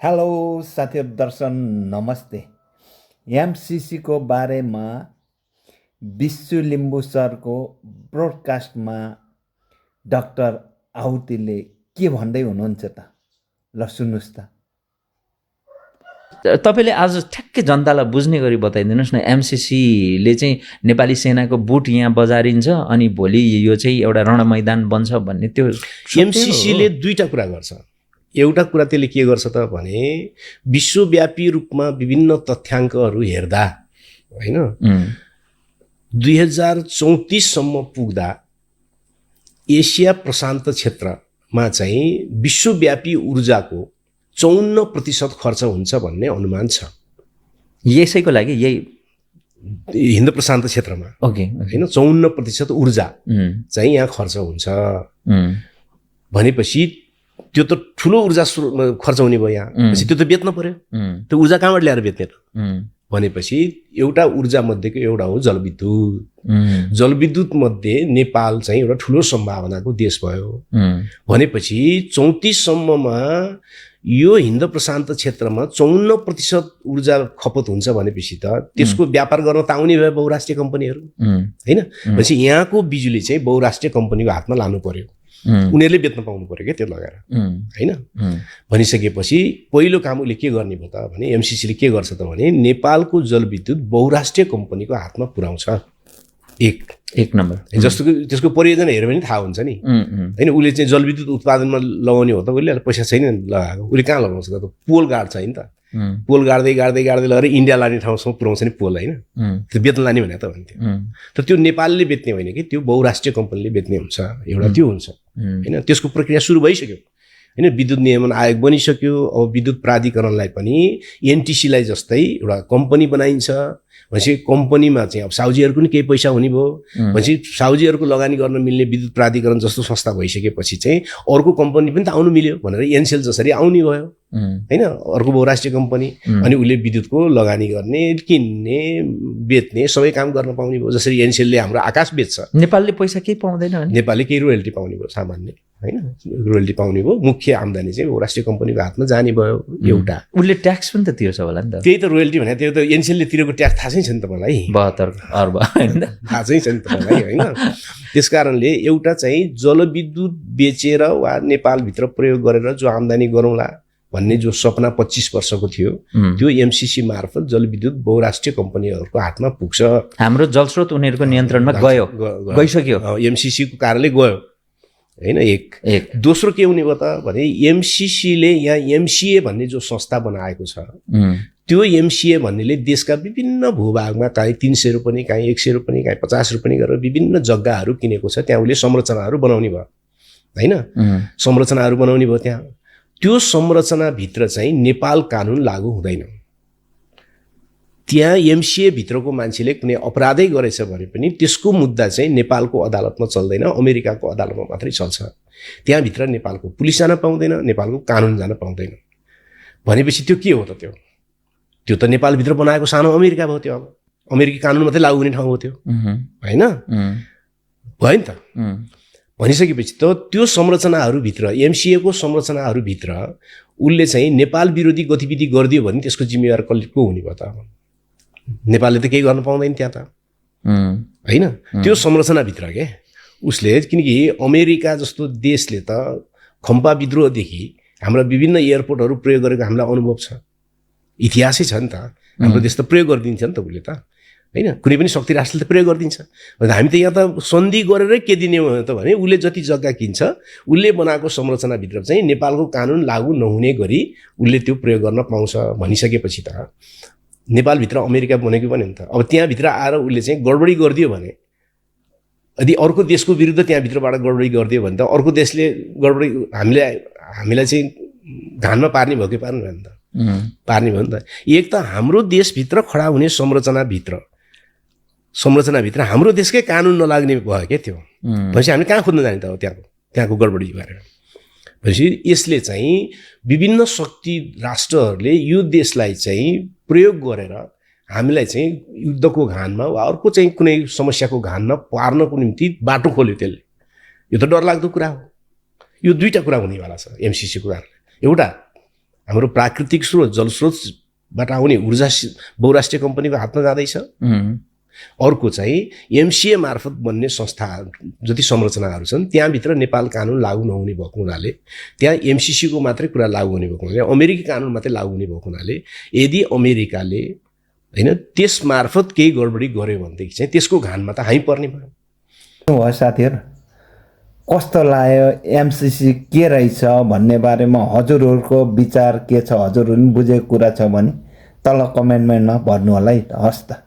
Hello साथीहरू दर्शन नमस्ते। एमसिसीको बारेमा विश्व लिम्बू सरको ब्रोडकास्टमा डाक्टर आहुतिले के भन्दै हुनुहुन्छ त? ल सुन्नुहोस् त। तपाईँले आज ठ्याक्कै जनतालाई बुझ्ने गरी बताइदिनुहोस् न। एमसिसीले चाहिँ नेपाली सेनाको बुट यहाँ बजारिन्छ अनि भोलि यो चाहिँ एउटा रणमैदान बन्छ भन्ने त्यो एमसिसीले दुईटा कुरा गर्छ। एउटा कुरा त्यसले के गर्छ त भने विश्वव्यापी रूपमा विभिन्न तथ्याङ्कहरू हेर्दा हैन 2034 सम्म पुग्दा एसिया प्रशान्त क्षेत्रमा चाहिँ विश्वव्यापी ऊर्जाको 54% खर्च हुन्छ भन्ने अनुमान छ। यसैको लागि यही हिन्द प्रशान्त क्षेत्रमा ओके हैन 54% ऊर्जा चाहिँ यहाँ खर्च हुन्छ भनेपछि त्यो त ठुलो ऊर्जा खर्च हुने भयो। यहाँ पछि त्यो त बेच्न पर्यो। त्यो ऊर्जा कहाँबाट ल्याएर बेच्ने त भनेपछि एउटा ऊर्जा मध्येको एउटा हो जलविद्युत। जलविद्युत मध्ये नेपाल चाहिँ एउटा ठुलो सम्भावनाको देश भयो भनेपछि 34 सम्ममा यो हिन्द प्रशान्त क्षेत्रमा 54% ऊर्जा खपत हुन्छ भनेपछि त त्यसको व्यापार गर्न त आउने भयो बहुराष्ट्रिय कम्पनीहरू हैन। भनेपछि यहाँको बिजुली चाहिँ बहुराष्ट्रिय कम्पनीको हातमा लानु पर्यो। उनीहरूले बेच्न पाउनु पर्यो क्या त्यो लगाएर हैन। भनिसकेपछि पहिलो काम उसले के गर्ने भयो त भने एमसिसीले के गर्छ त भने नेपालको जलविद्युत बहुराष्ट्रिय कम्पनीको हातमा पुर्याउँछ। एक नम्बर जस्तो कि त्यसको परियोजना हेऱ्यो भने थाहा हुन्छ नि हैन। उसले चाहिँ जलविद्युत उत्पादनमा लगाउने हो त उसले पैसा छैन लगाएको। उसले कहाँ लगाउँछ त? पोल गाड्छ हैन त। पोल गाड्दै गाड्दै गाड्दै लगेर इन्डिया लाने ठाउँसम्म पुर्याउँछ नि पोल हैन। त्यो बेच्न लाने भने त भन्थ्यो। तर त्यो नेपालले बेच्ने होइन कि त्यो बहुराष्ट्रिय कम्पनीले बेच्ने हुन्छ। एउटा त्यो हुन्छ हैन। त्यसको प्रक्रिया सुरु भइसक्यो हैन। विद्युत नियमन आयोग बनिसक्यो। अब विद्युत प्राधिकरणलाई पनि एनटिसीलाई जस्तै एउटा कम्पनी बनाइन्छ। भनेपछि कम्पनीमा चाहिँ अब साउजीहरूको पनि केही पैसा हुने भयो। भनेपछि साउजीहरूको लगानी गर्न मिल्ने विद्युत प्राधिकरण जस्तो संस्था भइसकेपछि चाहिँ अर्को कम्पनी पनि त आउनु मिल्यो भनेर एनसेल जसरी आउने भयो हैन। अर्को बहुराष्ट्रिय कम्पनी अनि उसले विद्युतको लगानी गर्ने किन्ने बेच्ने सबै काम गर्न पाउने भयो। जसरी एनसेलले हाम्रो आकाश बेच्छ। नेपालले पैसा केही पाउँदैन भने नेपालले केही रोयल्टी पाउने भयो सामान्य हैन। रोयल्टी पाउने भयो। मुख्य आम्दानी चाहिँ बहुराष्ट्रिय कम्पनीको हातमा जाने भयो। एउटा उसले ट्याक्स पनि त तिर्छ होला नि त। त्यही त रोयल्टी भने त्यो त एनसेलले तिरेको ट्याक्स थाहा चाहिँ छ नि तपाईँलाई। 72 अर्ब हैन। थाहा चाहिँ छ नि तपाईँलाई हैन। त्यसकारणले एउटा चाहिँ जलविद्युत बेचेर वा नेपालभित्र प्रयोग गरेर जो आम्दानी गरौँला भन्ने जो सपना 25 वर्षको थियो त्यो एमसिसी मार्फत जलविद्युत बहुराष्ट्रिय कम्पनीहरूको हातमा पुग्छ। हाम्रो जलस्रोत उनीहरूको नियन्त्रणमा गइसक्यो। एमसिसीको कारणले गयो हैन। एक दोस्रो के हुने भयो त भने एमसिसीले यहाँ एमसिए भन्ने जो संस्था बनाएको छ त्यो एमसिए भन्नेले देशका विभिन्न भूभागमा काहीँ 300 रुपैयाँ काहीँ 100 रुपैयाँ काहीँ 50 रुपैयाँ गरेर विभिन्न जग्गाहरू किनेको छ। त्यहाँ उसले संरचनाहरू बनाउने भयो हैन। संरचनाहरू बनाउने भयो। त्यहाँ त्यो संरचनाभित्र चाहिँ नेपाल कानुन लागू हुँदैन। त्यहाँ एमसिए भित्रको मान्छेले कुनै अपराधै गरेछ भने पनि त्यसको मुद्दा चाहिँ नेपालको अदालतमा चल्दैन, अमेरिकाको अदालतमा मात्रै चल्छ। त्यहाँभित्र नेपालको पुलिस जान पाउँदैन, नेपालको कानुन जान पाउँदैन। भनेपछि त्यो के हो त? त्यो त नेपालभित्र बनाएको सानो अमेरिका भयो। त्यो अब अमेरिकी कानुन मात्रै लागू हुने ठाउँ हो त्यो हैन। भयो नि त। भनिसकेपछि त त्यो संरचनाहरूभित्र एमसिएको संरचनाहरूभित्र उसले चाहिँ नेपाल विरोधी गतिविधि गरिदियो भने त्यसको जिम्मेवार को हुने भयो त? नेपालले त केही गर्न पाउँदैन त्यहाँ त हैन। त्यो संरचनाभित्र के उसले किनकि अमेरिका जस्तो देशले त खम्पा विद्रोहदेखि हाम्रा विभिन्न एयरपोर्टहरू प्रयोग गरेको हामीलाई अनुभव छ। इतिहासै छ नि त। हाम्रो देश त प्रयोग गरिदिन्छ नि त उसले त हैन। कुनै पनि शक्ति राष्ट्रले त प्रयोग गरिदिन्छ। हामी त यहाँ त सन्धि गरेरै के दिने हो त भने उसले जति जग्गा किन्छ उसले बनाएको संरचनाभित्र चाहिँ नेपालको कानुन लागू नहुने गरी उसले त्यो प्रयोग गर्न पाउँछ भनिसकेपछि त नेपालभित्र अमेरिका बनेको पनि नि त। अब त्यहाँभित्र आएर उसले चाहिँ गडबडी गरिदियो भने यदि अर्को देशको विरुद्ध त्यहाँभित्रबाट गडबडी गरिदियो भने त अर्को देशले गडबडी हामीलाई चाहिँ घानमा पार्ने भयो कि पार्नु भयो नि त? पार्ने भयो नि त। एक त हाम्रो देशभित्र खडा हुने संरचनाभित्र हाम्रो देशकै कानुन नलाग्ने भयो क्या त्यो। भनेपछि हामी कहाँ खोज्न जाने त? त्यहाँको गडबडी गरेर। भनेपछि यसले चाहिँ विभिन्न शक्ति राष्ट्रहरूले यो देशलाई चाहिँ प्रयोग गरेर हामीलाई चाहिँ युद्धको घानमा वा अर्को चाहिँ कुनै समस्याको घानमा पार्नको निम्ति बाटो खोल्यो त्यसले। यो त डरलाग्दो कुरा हो। यो दुईटा कुरा हुनेवाला छ एमसिसीको कारणले। एउटा हाम्रो प्राकृतिक स्रोत जलस्रोतबाट आउने ऊर्जा बहुराष्ट्रिय कम्पनीको हातमा जाँदैछ। अर्को चाहिँ एमसिए मार्फत बन्ने संस्थाहरू जति संरचनाहरू छन् त्यहाँभित्र नेपाल कानुन लागू नहुने भएको हुनाले, त्यहाँ एमसिसीको मात्रै कुरा लागू हुने भएको हुनाले, अमेरिकी कानुन मात्रै लागू हुने भएको हुनाले यदि अमेरिकाले होइन त्यस मार्फत केही गडबडी गर्यो भनेदेखि चाहिँ त्यसको घानमा त हामी पर्ने भयो। हो साथीहरू, कस्तो लाग्यो एमसिसी के रहेछ भन्ने बारेमा हजुरहरूको विचार के छ, हजुरहरू पनि बुझेको कुरा छ भने तल कमेन्टमा भर्नु होला है। हस् त।